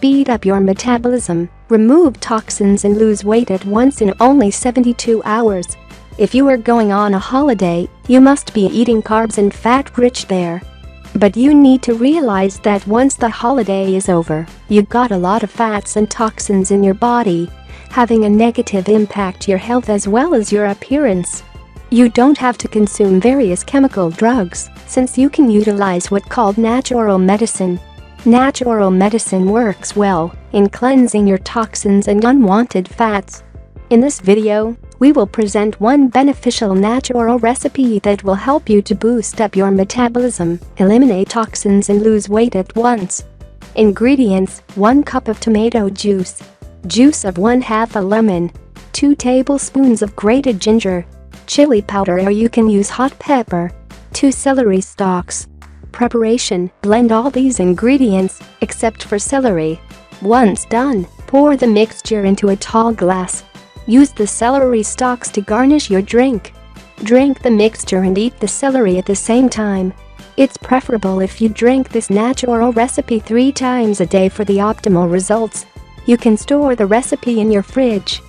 speed up your metabolism, remove toxins and lose weight at once in only 72 hours. If you are going on a holiday, you must be eating carbs and fat-rich there. But you need to realize that once the holiday is over, you got a lot of fats and toxins in your body, having a negative impact your health as well as your appearance. You don't have to consume various chemical drugs, since you can utilize what's called natural medicine. Natural medicine works well in cleansing your toxins and unwanted fats. In this video, we will present one beneficial natural recipe that will help you to boost up your metabolism, eliminate toxins and lose weight at once. Ingredients: 1 cup of tomato juice, juice of 1/2 a lemon, 2 tablespoons of grated ginger, chili powder or you can use hot pepper, 2 celery stalks. Preparation: blend all these ingredients, except for celery. Once done, pour the mixture into a tall glass. Use the celery stalks to garnish your drink. Drink the mixture and eat the celery at the same time. It's preferable if you drink this natural recipe 3 times a day for the optimal results. You can store the recipe in your fridge